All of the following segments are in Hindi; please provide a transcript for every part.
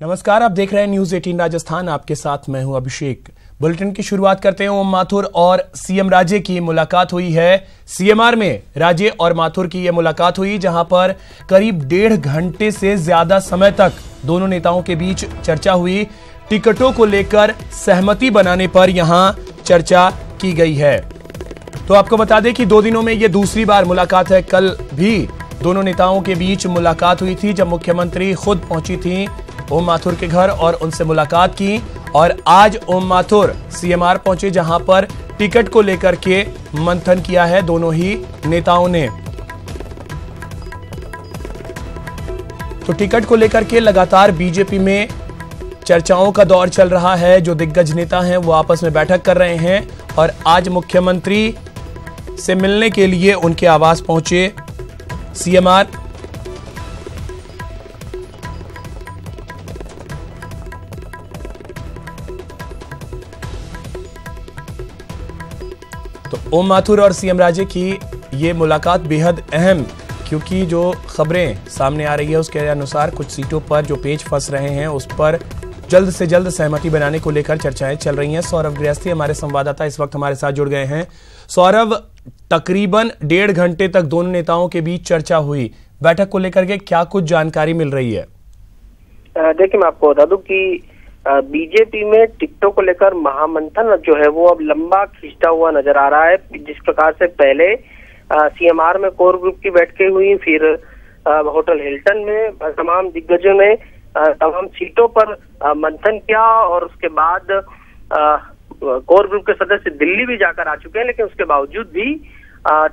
नमस्कार, आप देख रहे हैं न्यूज 18 राजस्थान। आपके साथ मैं हूं अभिषेक। बुलेटिन की शुरुआत करते हैं। ओम माथुर और सीएम राजे की मुलाकात हुई है। सीएमआर में राजे और माथुर की यह मुलाकात हुई, जहां पर करीब 1.5 घंटे से ज्यादा समय तक दोनों नेताओं के बीच चर्चा हुई। टिकटों को लेकर सहमति बनाने पर यहां चर्चा की गई है। तो आपको बता दें कि 2 दिनों में यह दूसरी बार मुलाकात है। कल भी दोनों नेताओं के बीच मुलाकात हुई थी, जब मुख्यमंत्री खुद पहुंची थी ओम माथुर के घर और उनसे मुलाकात की। और आज ओम माथुर सीएमआर पहुंचे, जहां पर टिकट को लेकर के मंथन किया है दोनों ही नेताओं ने। तो टिकट को लेकर के लगातार बीजेपी में चर्चाओं का दौर चल रहा है। जो दिग्गज नेता हैं वो आपस में बैठक कर रहे हैं और आज मुख्यमंत्री से मिलने के लिए उनके आवास पहुंचे सीएमआर। तो ओम माथुर और सीएम राजे की ये मुलाकात बेहद अहम, क्योंकि जो खबरें सामने आ रही है उसके अनुसार कुछ सीटों पर जो पेच फंस रहे हैं उस पर जल्द से जल्द सहमति बनाने को लेकर चर्चाएं चल रही हैं। सौरभ गृहस्थी हमारे संवाददाता इस वक्त हमारे साथ जुड़ गए हैं। सौरभ, तकरीबन 1.5 घंटे तक दोनों नेताओं के बीच चर्चा हुई। बैठक को लेकर के क्या कुछ जानकारी मिल रही है? देखिए, मैं आपको बता दूं कि बीजेपी में टिकटों को लेकर महामंथन जो है वो अब लंबा खींचता हुआ नजर आ रहा है। जिस प्रकार से पहले सीएमआर में कोर ग्रुप की बैठकें हुई, फिर होटल हिल्टन में तमाम दिग्गजों ने तमाम सीटों पर मंथन किया और उसके बाद कोर ग्रुप के सदस्य दिल्ली भी जाकर आ चुके हैं, लेकिन उसके बावजूद भी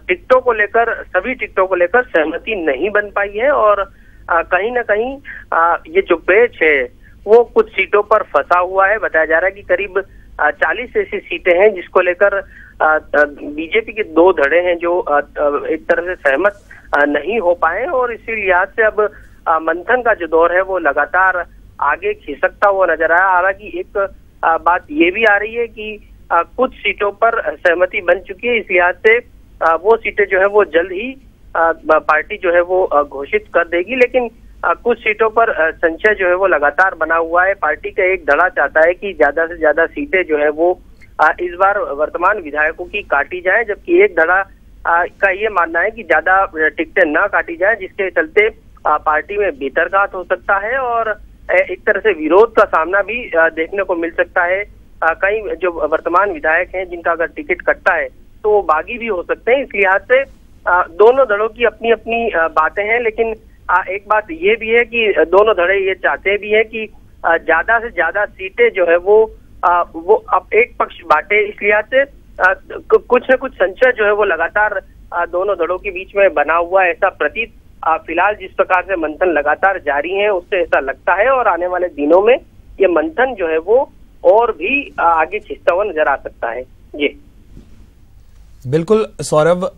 टिकटों को लेकर, सभी टिकटों को लेकर सहमति नहीं बन पाई है। और कहीं ना कहीं ये जो पेच है वो कुछ सीटों पर फंसा हुआ है। बताया जा रहा है कि करीब 40 ऐसी सीटें हैं जिसको लेकर बीजेपी के 2 धड़े हैं जो एक तरह से सहमत नहीं हो पाए और इसी लिहाज से अब मंथन का जो दौर है वो लगातार आगे खिसकता हुआ नजर आया। हालांकि एक बात ये भी आ रही है कि कुछ सीटों पर सहमति बन चुकी है। इस लिहाज से वो सीटें जो है वो जल्द ही पार्टी जो है वो घोषित कर देगी, लेकिन कुछ सीटों पर संशय जो है वो लगातार बना हुआ है। पार्टी का एक धड़ा चाहता है कि ज्यादा से ज्यादा सीटें जो है वो इस बार वर्तमान विधायकों की काटी जाए, जबकि एक धड़ा का ये मानना है कि ज्यादा टिकटें न काटी जाए, जिसके चलते पार्टी में भीतरघात हो सकता है और एक तरह से विरोध का सामना भी देखने को मिल सकता है। कई जो वर्तमान विधायक हैं जिनका अगर टिकट कटता है तो वो बागी भी हो सकते हैं। इस लिहाज से दोनों दलों की अपनी अपनी बातें हैं, लेकिन एक बात ये भी है कि दोनों धड़े ये चाहते भी है कि ज्यादा से ज्यादा सीटें जो है वो अब एक पक्ष बांटे। इस लिहाज से कुछ न कुछ संशय जो है वो लगातार दोनों धड़ों के बीच में बना हुआ है। ऐसा प्रतीत फिलहाल जिस प्रकार से मंथन लगातार जारी है उससे ऐसा लगता है और आने वाले दिनों में ये मंथन जो है वो और भी आगे खिंचता हुआ नजर आ सकता है। जी बिल्कुल सौरभ,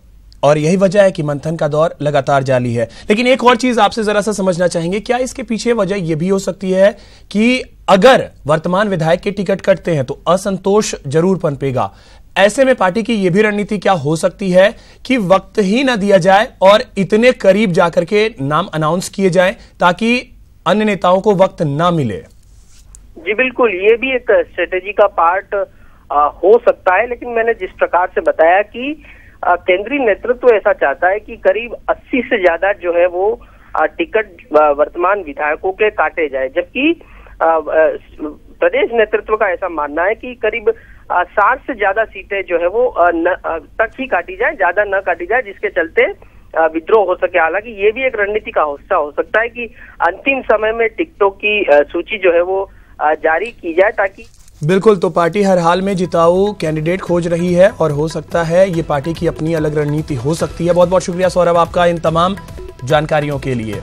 और यही वजह है कि मंथन का दौर लगातार जारी है। लेकिन एक और चीज आपसे जरा सा समझना चाहेंगे, क्या इसके पीछे वजह यह भी हो सकती है कि अगर वर्तमान विधायक के टिकट कटते हैं तो असंतोष जरूर पनपेगा? ऐसे में पार्टी की यह भी रणनीति क्या हो सकती है कि वक्त ही न दिया जाए और इतने करीब जाकर के नाम अनाउंस किए जाएं ताकि अन्य नेताओं को वक्त ना मिले? जी बिल्कुल, ये भी एक स्ट्रेटेजी का पार्ट हो सकता है, लेकिन मैंने जिस प्रकार से बताया कि केंद्रीय नेतृत्व ऐसा चाहता है कि करीब 80 से ज्यादा जो है वो टिकट वर्तमान विधायकों के काटे जाए, जबकि प्रदेश नेतृत्व का ऐसा मानना है कि करीब 60 से ज्यादा सीटें जो है वो तक ही काटी जाए, ज्यादा न काटी जाए, जिसके चलते विद्रोह हो सके। हालांकि ये भी एक रणनीति का हिस्सा हो सकता है कि अंतिम समय में टिकटों की सूची जो है वो जारी की जाए ताकि। बिल्कुल, तो पार्टी हर हाल में जिताऊ कैंडिडेट खोज रही है और हो सकता है ये पार्टी की अपनी अलग रणनीति हो सकती है। बहुत बहुत शुक्रिया सौरभ आपका इन तमाम जानकारियों के लिए।